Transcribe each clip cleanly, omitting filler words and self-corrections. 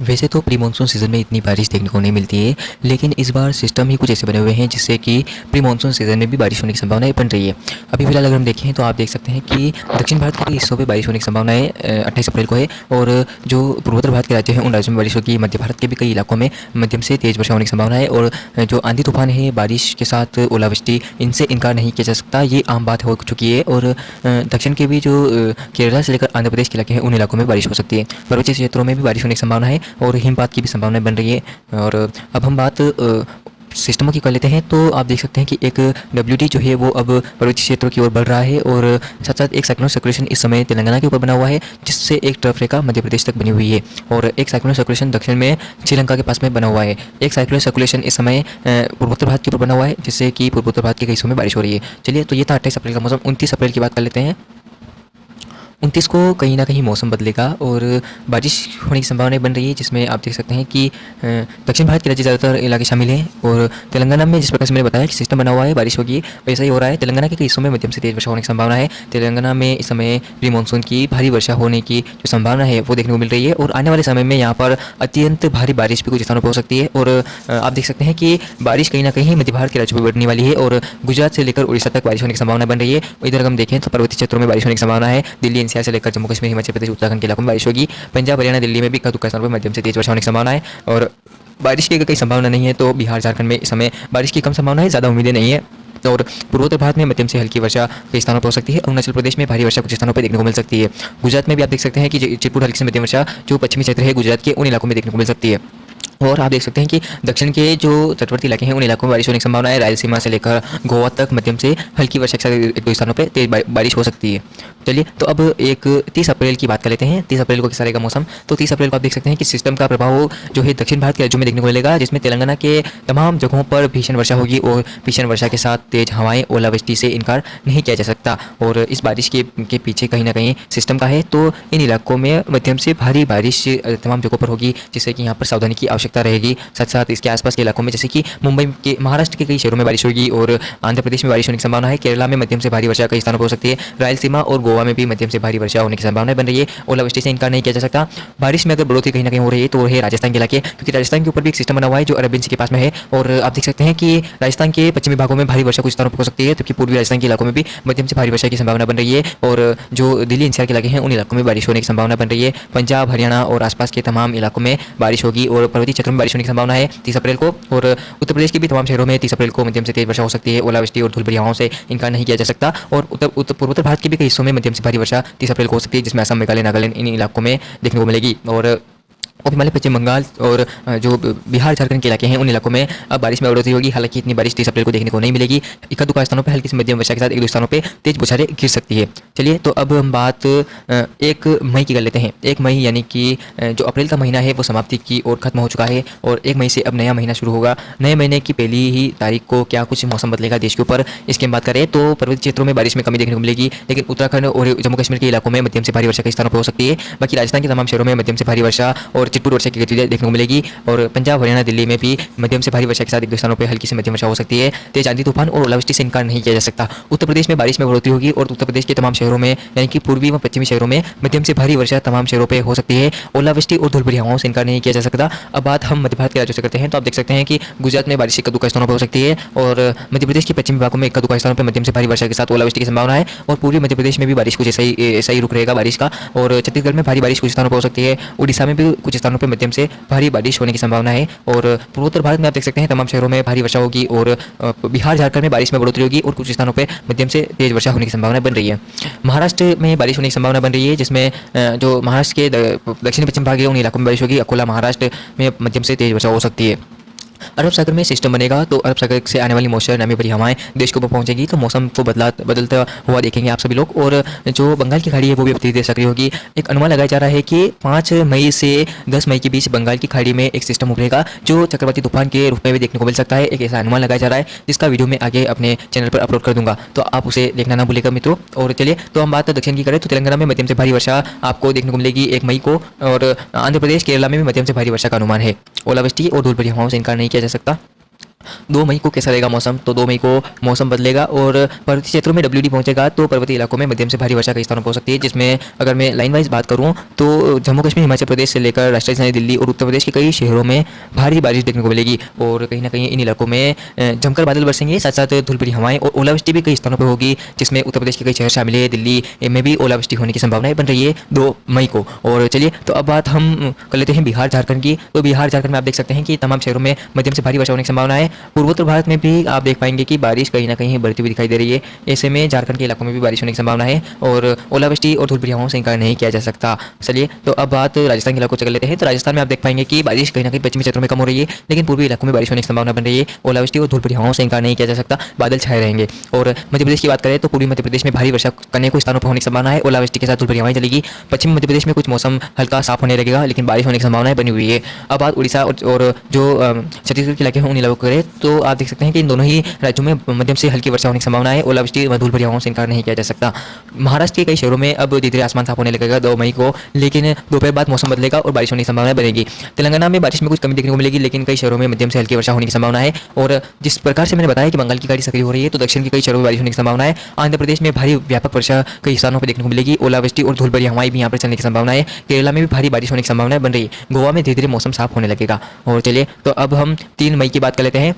वैसे तो pre monsoon season में इतनी बारिश देखने को नहीं मिलती है, लेकिन इस बार सिस्टम ही कुछ ऐसे बने हुए हैं जिससे कि प्री मानसून सीज़न में भी बारिश होने की संभावनाएं बन रही है। अभी फिलहाल अगर हम देखें तो आप देख सकते हैं कि दक्षिण भारत के कई हिस्सों में बारिश होने की संभावनाएं 28 अप्रैल को है, और जो पूर्वोत्तर भारत के राज्य हैं उन राज्यों में बारिश होगी। मध्य भारत के भी कई इलाकों में मध्यम से तेज़ वर्षा होने की संभावना है, और जो आंधी तूफान है, बारिश के साथ ओलावृष्टि, इनसे इनकार नहीं किया जा सकता, ये आम बात हो चुकी है। और दक्षिण के भी जो केरला से लेकर आंध्र प्रदेश के इलाके हैं उन इलाकों में बारिश हो सकती है। पर्वतीय क्षेत्रों में भी बारिश होने की संभावना है और हिमपात की भी संभावनाएं बन रही है। और अब हम बात सिस्टमों की कर लेते हैं, तो आप देख सकते हैं कि एक WD जो है वो अब पर्वतीय क्षेत्रों की ओर बढ़ रहा है, और साथ साथ एक साइक्लोनिक सर्कुलेशन इस समय तेलंगाना के ऊपर बना हुआ है, जिससे एक ट्रफ रेखा मध्य प्रदेश तक बनी हुई है, और एक साइक्लोनिक सर्कुलेशन दक्षिण में श्रीलंका के पास में बना हुआ है। एक साइक्लोनिक सर्कुलेशन इस समय पूर्वोत्तर भारत के ऊपर बना हुआ है, जिससे कि पूर्वोत्तर भारत के कई हिस्सों में बारिश हो रही है। चलिए, तो ये था 28 अप्रैल का मौसम। 29 अप्रैल की बात कर लेते हैं। 29 को कहीं ना कहीं मौसम बदलेगा और बारिश होने की संभावनाएं बन रही है, जिसमें आप देख सकते हैं कि दक्षिण भारत के राज्य ज़्यादातर इलाके शामिल हैं, और तेलंगाना में जिस प्रकार से मैंने बताया कि सिस्टम बना हुआ है, बारिश होगी, वैसा ही हो रहा है। तेलंगाना के कई हिस्सों में मध्यम से तेज़ वर्षा होने की संभावना है। तेलंगाना में इस समय प्री मानसून की भारी वर्षा होने की जो संभावना है वो देखने को मिल रही है, और आने वाले समय में यहाँ पर अत्यंत भारी बारिश भी कुछ स्थानों पर हो सकती है। और आप देख सकते हैं कि बारिश कहीं ना कहीं मध्य भारत के राज्यों पर बढ़ने वाली है, और गुजरात से लेकर उड़ीसा तक बारिश होने की संभावना बन रही है। इधर अगर हम देखें तो पर्वतीय क्षेत्रों में बारिश होने की संभावना है। दिल्ली NCR से लेकर जम्मू कश्मीर, हिमाचल प्रदेश, उत्तराखंड के इलाकों में बारिश होगी। पंजाब, हरियाणा, दिल्ली में भी कई स्थानों पर मध्यम से तेज वर्षा होने की संभावना है, और बारिश की अगर कहीं संभावना नहीं है तो बिहार, झारखंड में इस समय बारिश की कम संभावना है, ज़्यादा उम्मीदें नहीं है। और पूर्वोत्तर भारत में मध्यम से हल्की वर्षा कई स्थानों पर हो सकती है। अरुणाचल प्रदेश में भारी वर्षा कुछ स्थानों पर देखने को मिल सकती है। गुजरात में भी आप देख सकते हैं कि चिरपुर हल्की से मध्यम वर्षा जो पश्चिमी क्षेत्र है गुजरात के, उन इलाकों में देखने को मिल सकती है। और आप देख सकते हैं कि दक्षिण के जो तटवर्ती इलाके हैं उन इलाकों में बारिश होने की संभावना है। रायलसीमा से लेकर गोवा तक मध्यम से हल्की वर्षा के साथ एक दो स्थानों पर तेज बारिश हो सकती है। चलिए, तो अब एक 30 अप्रैल की बात कर लेते हैं। 30 अप्रैल को किस रहेगा मौसम? तो 30 अप्रैल को आप देख सकते हैं कि सिस्टम का प्रभाव जो है दक्षिण भारत के राज्यों में देखने को मिलेगा, जिसमें तेलंगाना के तमाम जगहों पर भीषण वर्षा होगी, और भीषण वर्षा के साथ तेज हवाएं, ओलावृष्टि से इनकार नहीं किया जा सकता। और इस बारिश के पीछे कहीं ना कहीं सिस्टम का है, तो इन इलाकों में मध्यम से भारी बारिश तमाम जगहों पर होगी, जिससे कि यहाँ पर सावधानी की आवश्यकता रहेगी। साथ साथ इसके आसपास के इलाकों में जैसे कि मुंबई के, महाराष्ट्र के कई शहरों में बारिश होगी, और आंध्र प्रदेश में बारिश होने की संभावना है। केरला में मध्यम से भारी वर्षा कई स्थानों पर हो सकती है। रायलसीमा और गोवा में भी मध्यम से भारी वर्षा होने की संभावना बन रही है। ओलावृष्टि से इनकार नहीं किया जा सकता। बारिश में अगर बढ़ोतरी कहीं ना कहीं हो रही है तो वो है राजस्थान के इलाके, क्योंकि राजस्थान के ऊपर भी एक सिस्टम बना हुआ है जो अरबियन सी के पास में है, और आप देख सकते हैं कि राजस्थान के पश्चिमी भागों में भारी वर्षा कुछ स्थानों पर हो सकती है, जबकि पूर्वी राजस्थान के इलाकों में भी मध्यम से भारी वर्षा की संभावना बन रही है। और जो दिल्ली NCR के इलाके हैं उन इलाकों में बारिश होने की संभावना बन रही है। पंजाब, हरियाणा और आसपास के तमाम इलाकों में बारिश होगी, और पर्वतीय क्षेत्रों में बारिश होने की संभावना है 30 अप्रैल को। और उत्तर प्रदेश के भी तमाम शहरों में 30 अप्रैल को मध्यम से तेज वर्षा हो सकती है। ओलावृष्टि और धूलभरी हवाओं से इनकार नहीं किया जा सकता। और पूर्वोत्तर भारत के भी कई हिस्सों में मध्यम से भारी वर्षा 30 अप्रैल को हो सकती है, जिसमें असम, मेघालय, नागालैंड, इन इलाकों में देखने को मिलेगी। और हिमालय, पश्चिम बंगाल और जो बिहार, झारखंड के इलाके हैं उन इलाकों में अब बारिश में बढ़ोतरी होगी। हालांकि इतनी बारिश 30 अप्रैल को देखने को नहीं मिलेगी। एक दो स्थानों पर हल्की से मध्यम वर्षा के साथ एक दो स्थानों पे तेज बौछारें गिर सकती है। चलिए, तो अब हम बात 1 मई की कर लेते हैं। 1 मई यानी कि जो अप्रैल का महीना है वो समाप्ति की ओर खत्म हो चुका है, और 1 मई से अब नया महीना शुरू होगा। नए महीने की पहली ही तारीख को क्या कुछ मौसम बदलेगा देश के ऊपर, इसकी हम बात करें तो पर्वतीय क्षेत्रों में बारिश में कमी देखने को मिलेगी, लेकिन उत्तराखंड और जम्मू कश्मीर के इलाकों में मध्यम से भारी वर्षा कई स्थानों पर हो सकती है। बाकी राजस्थान के तमाम शहरों में मध्यम से भारी वर्षा और चिटपुट वर्षा की गतिविधियां देखने को मिलेगी, और पंजाब, हरियाणा, दिल्ली में भी मध्यम से भारी वर्षा के साथ एक दो स्थानों पर हल्की से मध्यम वर्षा हो सकती है। तेज आंधी तूफान और ओलावृष्टि से इनकार नहीं किया जा सकता। उत्तर प्रदेश में बारिश में बढ़ोतरी होगी, और उत्तर प्रदेश के तमाम शहरों में यानी कि पूर्वी व पश्चिमी शहरों में मध्यम से भारी वर्षा तमाम शहरों पर हो सकती है। ओलावृष्टि और धूलभरी हवाओं से इनकार नहीं किया जा सकता। अब बात हम मध्य भारत के राज्यों से करते हैं, तो आप देख सकते हैं कि गुजरात में बारिश एक दो स्थानों पर हो सकती है, और मध्य प्रदेश के पश्चिमी भागों में एक दो स्थानों पर मध्यम से भारी वर्षा के साथ ओलावृष्टि की संभावना है, और पूर्वी मध्य प्रदेश में भी बारिश कुछ ऐसा ही रुक रहेगा बारिश का। और छत्तीसगढ़ में भारी बारिश कुछ स्थानों पर हो सकती है। उड़ीसा में भी कुछ स्थानों पर मध्यम से भारी बारिश होने की संभावना है, और पूर्वोत्तर भारत में आप देख सकते हैं तमाम शहरों में भारी वर्षा होगी, और बिहार, झारखंड में बारिश में बढ़ोतरी होगी, और कुछ स्थानों पर मध्यम से तेज वर्षा होने की संभावना बन रही है। महाराष्ट्र में बारिश होने की संभावना बन रही है, जिसमें जो महाराष्ट्र के दक्षिण पश्चिम भाग है उन इलाकों में बारिश होगी। अकोला, महाराष्ट्र में मध्यम से तेज वर्षा हो सकती है। अरब सागर में सिस्टम बनेगा, तो अरब सागर से आने वाली मॉइस्चर, नमी भरी हवाएं देश के ऊपर पहुंचेगी, तो मौसम को बदलता हुआ देखेंगे आप सभी लोग। और जो बंगाल की खाड़ी है वो भी धीरे धीरे सक्रिय होगी। एक अनुमान लगाया जा रहा है कि 5 मई से 10 मई के बीच बंगाल की खाड़ी में एक सिस्टम उभरेगा, जो चक्रवाती तूफान के रूप में भी देखने को मिल सकता है। एक ऐसा अनुमान लगाया जा रहा है, जिसका वीडियो मैं आगे अपने चैनल पर अपलोड कर दूंगा, तो आप उसे देखना ना भूलेगा मित्रों। और चलिए, तो हम बात दक्षिण की करें तो तेलंगाना में मध्यम से भारी वर्षा आपको देखने को मिलेगी 1 मई को, और आंध्र प्रदेश, केरला में भी मध्यम से भारी वर्षा का अनुमान है। ओलावृष्टि और धूलभरी हवाओं से इनकार नहीं किया जा सकता। 2 मई को कैसा रहेगा मौसम, तो 2 मई को मौसम बदलेगा और पर्वतीय क्षेत्रों में डब्ल्यूडी पहुंचेगा, तो पर्वतीय इलाकों में मध्यम से भारी वर्षा कई स्थानों पर हो सकती है, जिसमें अगर मैं लाइन वाइज बात करूं तो जम्मू कश्मीर, हिमाचल प्रदेश से लेकर राजधानी दिल्ली और उत्तर प्रदेश के कई शहरों में भारी बारिश देखने को मिलेगी और कहीं ना कहीं इन इलाकों में जमकर बादल बरसेंगे, साथ साथ धूलभरी हवाएं और ओलावृष्टि भी कई स्थानों पर होगी, जिसमें उत्तर प्रदेश के कई शहर शामिल है। दिल्ली में भी ओलावृष्टि होने की संभावनाएं बन रही है 2 मई को। और चलिए तो अब बात हम कर लेते हैं बिहार झारखंड की। तो बिहार झारखंड में आप देख सकते हैं कि तमाम शहरों में मध्यम से भारी वर्षा होने की संभावना है। पूर्वोत्तर भारत में भी आप देख पाएंगे कि बारिश कहीं ना कहीं बढ़ती हुई दिखाई दे रही है। ऐसे में झारखंड के इलाकों में भी बारिश होने की संभावना है और ओलावृष्टि और धूलभरी हवाओं से इनकार नहीं किया जा सकता। चलिए तो अब बात राजस्थान के इलाकों से कर लेते हैं। तो राजस्थान में आप देख पाएंगे कि बारिश कहीं ना कहीं पश्चिमी क्षेत्रों में कम हो रही है, लेकिन पूर्वी इलाकों में बारिश होने की संभावना बन रही है। ओलावृष्टि और धूलभरी हवाओं से इनकार नहीं किया जा सकता, बादल छाए रहेंगे। और मध्य प्रदेश की बात करें तो पूर्वी मध्य प्रदेश में भारी वर्षा करने को स्थानों पर होने की संभावना है, ओलावृष्टि के साथ धूलभरी हवाएं चलेगी। पश्चिमी मध्य प्रदेश में कुछ मौसम हल्का साफ होने लगेगा, लेकिन बारिश होने की संभावनाएं बनी हुई है। अब बात उड़ीसा और जो छत्तीसगढ़ के इलाके हैं उन इलाकों को करें तो आप देख सकते हैं कि इन दोनों ही राज्यों में मध्यम से हल्की वर्षा होने की संभावना है, ओलावृष्टि व धूलभरी हवाओं से इनकार नहीं किया जा सकता। महाराष्ट्र के कई शहरों में अब धीरे धीरे आसमान साफ होने लगेगा 2 मई को, लेकिन दोपहर बाद मौसम बदलेगा और बारिश होने की संभावना बनेगी। तेलंगाना में बारिश में कुछ कमी देखने को मिलेगी, लेकिन कई शहरों में मध्यम से हल्की वर्षा होने की संभावना है। और जिस प्रकार से मैंने बताया कि बंगाल की खाड़ी सक्रिय हो रही है, तो दक्षिण के कई शहरों में बारिश होने की संभावना है। आंध्र प्रदेश में भारी व्यापक वर्षा कई स्थानों पर देखने को मिलेगी, ओलावृष्टि और धूलभरी हवाएं भी यहाँ पर चलने की संभावना है। केरला में भी भारी बारिश होने की संभावना बन रही है। गोवा में धीरे धीरे मौसम साफ होने लगेगा। और चलिए तो अब हम 3 मई की बात कर लेते हैं।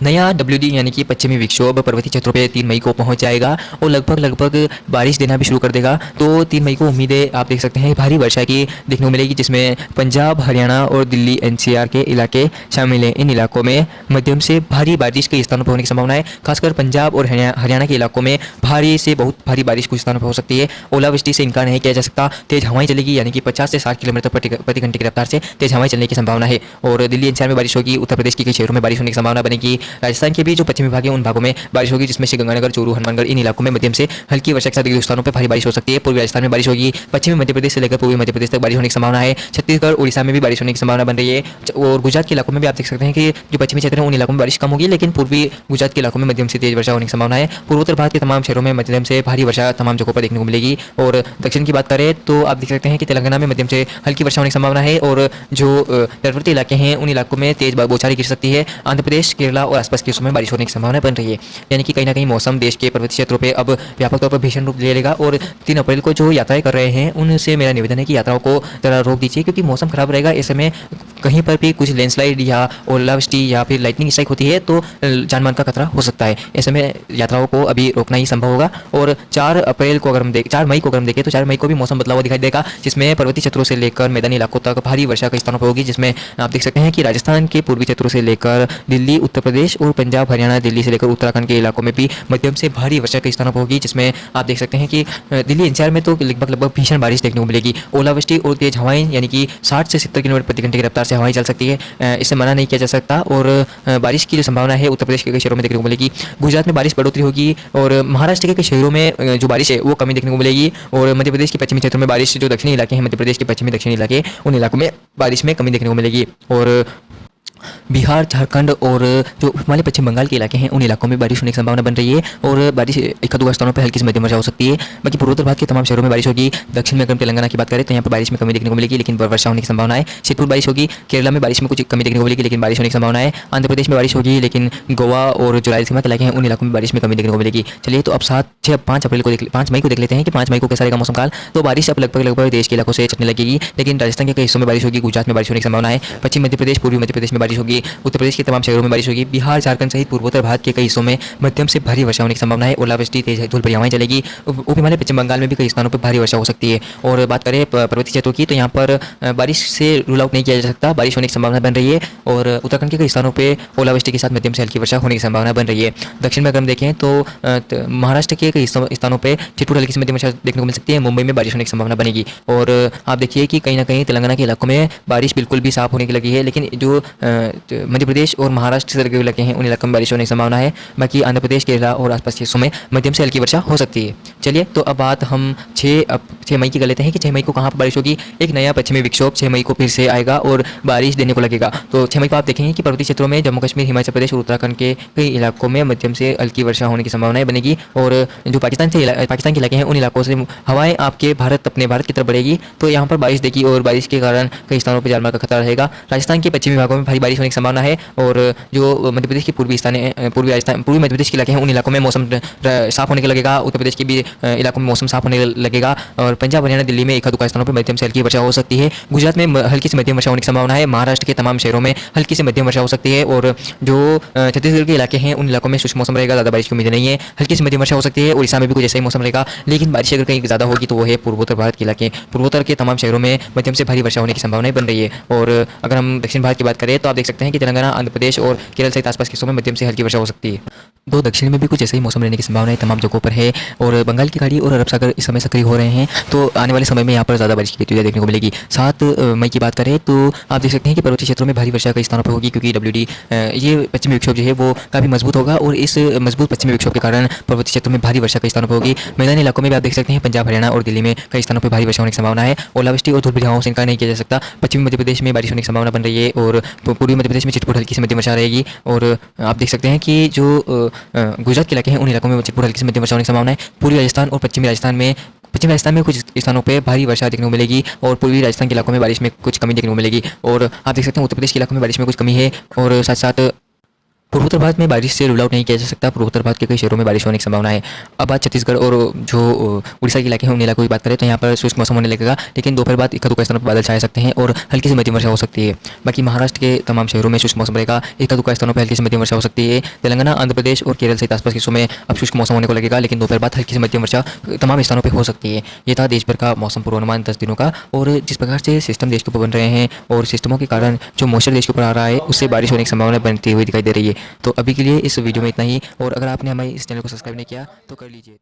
नया डब्ल्यूडी यानी कि पश्चिमी विक्षोभ पर्वतीय क्षेत्रों पे 3 मई को पहुंच जाएगा और लगभग बारिश देना भी शुरू कर देगा। तो 3 मई को उम्मीदें आप देख सकते हैं भारी वर्षा की देखने को मिलेगी, जिसमें पंजाब, हरियाणा और दिल्ली एनसीआर के इलाके शामिल हैं। इन इलाकों में मध्यम से भारी बारिश कई स्थानों पर होने की संभावना है। खासकर पंजाब और हरियाणा के इलाकों में भारी से बहुत भारी बारिश कुछ स्थानों पर हो सकती है। ओलावृष्टि से इनकार नहीं किया जा सकता। तेज हवाएं चलेगी, यानी कि 50 से 60 किलोमीटर प्रति घंटे की रफ्तार से तेज हवाएं चलने की संभावना है। और दिल्ली एनसीआर में बारिश होगी। उत्तर प्रदेश के कई शहरों में बारिश होने की संभावना बनेगी। राजस्थान के भी जो पश्चिमी भाग है उन भागों में बारिश होगी, जिसमें श्रीगंगानगर, चूरू, हनुमानगढ़ इन इलाकों में मध्यम से हल्की वर्षा के साथ एक स्थानों पर भारी बारिश हो सकती है। पूर्वी राजस्थान में बारिश होगी। पश्चिमी मध्य प्रदेश से लेकर पूर्वी मध्य प्रदेश तक बारिश होने की संभावना है। छत्तीसगढ़, उड़ीसा में भी बारिश होने की संभावना बन रही है। और गुजरात के इलाकों में भी आप देख सकते हैं कि जो पश्चिमी क्षेत्र है उन इलाकों में बारिश कम होगी, लेकिन पूर्वी गुजरात के इलाकों में मध्यम से तेज वर्षा होने की संभावना है। पूर्वोत्तर भारत के तमाम शहरों में मध्यम से भारी वर्षा तमाम जगहों पर देखने को मिलेगी। और दक्षिण की बात करें तो आप देख सकते हैं कि तेलंगाना में मध्यम से हल्की वर्षा होने की संभावना है और जो तटवर्ती इलाके हैं उन इलाकों में तेज बौछारें गिर सकती है। आंध्र प्रदेश, केरला और आसपास के हिस्सों में बारिश होने की संभावना बन रही है। यानी कि कहीं ना कहीं मौसम देश के पर्वतीय क्षेत्रों पे अब व्यापक तौर पर भीषण रूप ले लेगा। और 3 अप्रैल को जो यात्राएं कर रहे हैं उनसे मेरा निवेदन है कि यात्राओं को जरा रोक दीजिए, क्योंकि मौसम खराब रहेगा। ऐसे में कहीं पर भी कुछ लैंडस्लाइड या ओलावृष्टि या फिर लाइटनिंग स्ट्राइक होती है तो जानमाल का खतरा हो सकता है। ऐसे में यात्राओं को अभी रोकना ही संभव होगा। और 4 मई को अगर हम देखें तो 4 मई को भी मौसम बदलाव दिखाई देगा, जिसमें पर्वतीय क्षेत्रों से लेकर मैदानी इलाकों तक भारी वर्षा कई स्थानों पर होगी, जिसमें आप देख सकते हैं कि राजस्थान के पूर्वी क्षेत्रों से लेकर दिल्ली, उत्तर प्रदेश और पंजाब, हरियाणा, दिल्ली से लेकर उत्तराखंड के इलाकों में भी मध्यम से भारी वर्षा कई स्थानों पर होगी, जिसमें आप देख सकते हैं कि दिल्ली एनसीआर में तो लगभग भीषण बारिश देखने को मिलेगी। ओलावृष्टि और तेज हवाएं यानी कि 60 से 70 किलोमीटर प्रति घंटे की रफ्तार से हवाएं चल सकती है। इससे मना नहीं किया जा सकता। और बारिश की जो संभावना है उत्तर प्रदेश के कई शहरों में देखने को मिलेगी। गुजरात में बारिश बढ़ोतरी होगी और महाराष्ट्र के कई शहरों में जो बारिश है वो कमी देखने को मिलेगी। और मध्य प्रदेश के पश्चिमी क्षेत्रों में बारिश, जो दक्षिणी इलाके हैं मध्य प्रदेश के पश्चिमी दक्षिणी इलाके, उन इलाकों में बारिश में कमी देखने को मिलेगी। और बिहार, झारखंड और जो हिमालय पश्चिम बंगाल के इलाके हैं उन इलाकों में बारिश होने की संभावना बन रही है। और बारिश एक दो स्थानों पर हल्की से मध्यम वर्षा हो सकती है। बाकी पूर्वोत्तर भारत के तमाम शहरों में बारिश होगी। दक्षिण में अगर तेलंगाना की बात करें तो यहाँ पर बारिश में कमी देखने को मिलेगी, लेकिन वर्षा होने की संभावना है। शिवपुर बारिश होगी। केरला में बारिश में कुछ कमी देखने को मिलेगी, लेकिन बारिश होने की संभावना है। आंध्र प्रदेश में बारिश होगी, लेकिन गोवा और जो रायलसीमा के इलाके हैं उन इलाकों में बारिश में कमी देखने को मिलेगी। चलिए तो अब 5 मई को देख लेते हैं कि 5 मई को कैसा रहेगा मौसम काल। तो बारिश अब लगभग देश के इलाकों से चलने लगेगी, लेकिन राजस्थान के कई हिस्सों में बारिश होगी। गुजरात में बारिश होने की संभावना है। पश्चिम मध्य प्रदेश, पूर्वी मध्य प्रदेश में बारिश होगी। उत्तर प्रदेश के तमाम शहरों में बारिश होगी। बिहार, झारखंड सहित पूर्वोत्तर भारत के कई हिस्सों में मध्यम से भारी वर्षा होने की संभावना है। ओलावृष्टि, तेज धूलभरी हवाएं चलेगी। उप हिमालय पश्चिम बंगाल में भी कई स्थानों पर भारी वर्षा हो सकती है। और बात करें पर्वतीय क्षेत्रों की तो यहाँ पर बारिश से रूल आउट नहीं किया जा सकता, बारिश होने की संभावना बन रही है। और उत्तराखंड के कई स्थानों पर ओलावृष्टि के साथ मध्यम से हल्की वर्षा होने की संभावना बन रही है। दक्षिण में अगर हम देखें तो महाराष्ट्र के कई स्थानों पर छिटपुट हल्की से मध्यम वर्षा देखने को मिल सकती है। मुंबई में बारिश होने की संभावना बनेगी। और आप देखिए कि कहीं ना कहीं तेलंगाना के इलाकों में बारिश बिल्कुल भी साफ होने की लगी है, लेकिन जो मध्य प्रदेश और महाराष्ट्र से लगे हुए इलाके हैं उन इलाकों में बारिश होने की संभावना है। बाकी आंध्र प्रदेश, केरला और आसपास के हिस्सों में मध्यम से हल्की वर्षा हो सकती है। चलिए तो अब बात हम 6 मई की कर लेते हैं कि 6 मई को कहाँ पर बारिश होगी। एक नया पश्चिमी विक्षोभ 6 मई को फिर से आएगा और बारिश देने को लगेगा। तो 6 मई को आप देखेंगे कि पर्वतीय क्षेत्रों में जम्मू कश्मीर, हिमाचल प्रदेश और उत्तराखंड के कई इलाकों में मध्यम से हल्की वर्षा होने की संभावनाएं बनेगी। और जो पाकिस्तान के इलाके हैं उन इलाकों से हवाएं अपने भारत की तरफ बढ़ेगी, तो यहाँ पर बारिश देगी और बारिश के कारण कई स्थानों पर जानमाल का खतरा रहेगा। राजस्थान के पश्चिमी भागों में भारी बारिश होने की संभावना है। और जो मध्य प्रदेश की पूर्वी राजस्थान पूर्वी मध्य प्रदेश के इलाके हैं उन इलाकों में मौसम साफ होने के लगेगा। उत्तर प्रदेश के भी इलाकों में मौसम साफ होने लगेगा। और पंजाब हरियाणा दिल्ली में एक आध स्थानों पर मध्यम से हल्की वर्षा हो सकती है। गुजरात में हल्की से मध्यम वर्षा होने की संभावना है। महाराष्ट्र के तमाम शहरों में हल्की से मध्यम वर्षा हो सकती है। और जो छत्तीसगढ़ के इलाके हैं उन इलाकों में शुष्क मौसम रहेगा, ज़्यादा बारिश की उम्मीद नहीं है, हल्की से मध्यम वर्षा हो सकती है। उड़ीसा में भी कुछ ऐसा ही मौसम रहेगा, लेकिन बारिश अगर कहीं ज़्यादा होगी तो वो है पूर्वोत्तर भारत के इलाके। पूर्वोत्तर के तमाम शहरों में मध्यम से भारी वर्षा होने की संभावनाएं बन रही है। और अगर हम दक्षिण भारत की बात करें तो आप देख सकते हैं कि तेलंगाना, आंध्र प्रदेश और केरल सहित आसपास के हिस्सों में मध्यम से हल्की वर्षा हो सकती है। दो दक्षिण में भी कुछ ऐसा ही मौसम रहने की संभावनाएं तमाम जगहों पर है। और बंगाल की खाड़ी और अरब सागर इस समय सक्रिय हो रहे हैं, तो आने वाले समय में यहाँ पर ज़्यादा बारिश की गतिविधियाँ देखने को मिलेगी। 7 मई की बात करें तो आप देख सकते हैं कि पर्वतीय क्षेत्रों में भारी वर्षा कई स्थानों पर होगी, क्योंकि WD ये पश्चिमी विक्षोभ जो है वो काफ़ी मजबूत होगा। और इस मजबूत पश्चिमी विक्षोभ के कारण पर्वतीय क्षेत्रों में भारी वर्षा कई स्थानों पर होगी। मैदानी इलाकों में भी आप देख सकते हैं पंजाब, हरियाणा और दिल्ली में कई स्थानों पर भारी वर्षा होने की संभावना है। ओलावृष्टि और धूलभरी हवाओं से इनकार नहीं किया जा सकता। पश्चिमी मध्य प्रदेश में बारिश होने की संभावना बन रही है और पूर्वी मध्य प्रदेश में छिटपुट हल्की से मध्यम वर्षा रहेगी। और आप देख सकते हैं कि जो गुजरात के इलाके हैं उन इलाकों में छिटपुट हल्की से मध्यम वर्षा होने की संभावना है। पूर्वी राजस्थान और पश्चिमी राजस्थान में कुछ स्थानों पे भारी वर्षा देखने को मिलेगी। और पूर्वी राजस्थान के इलाकों में बारिश में कुछ कमी देखने को मिलेगी। और आप देख सकते हैं उत्तर प्रदेश के इलाकों में बारिश में कुछ कमी है। और साथ साथ पूर्वोत्तर भारत में बारिश से रूल आउट नहीं किया जा सकता। पूर्वोत्तर भारत के कई शहरों में बारिश होने की संभावना है। अब बात छत्तीसगढ़ और जो उड़ीसा के इलाके हैं उन इलाकों की बात करें तो यहाँ पर शुष्क मौसम होने लगेगा, लेकिन दोपहर बाद एक आध स्थानों पर बादल छाए सकते हैं और हल्की से मध्यम वर्षा हो सकती है। बाकी महाराष्ट्र के तमाम शहरों में शुष्क मौसम रहेगा, एक आध स्थानों पर हल्की से मध्यम वर्षा हो सकती है। तेलंगाना, आंध्र प्रदेश और केरल सहित आसपास के हिस्सों में अब शुष्क मौसम होने को लगेगा, लेकिन दोपहर बाद हल्की से मध्यम वर्षा तमाम स्थानों पर हो सकती है। ये था देश भर का मौसम पूर्वानुमान 10 दिनों का। और जिस प्रकार से सिस्टम देश के ऊपर बन रहे हैं और सिस्टमों के कारण जो मॉइस्चर देश के ऊपर आ रहा है उससे बारिश होने की संभावना बनती हुई दिखाई दे रही है। तो अभी के लिए इस वीडियो में इतना ही। और अगर आपने हमारे इस चैनल को सब्सक्राइब नहीं किया तो कर लीजिए।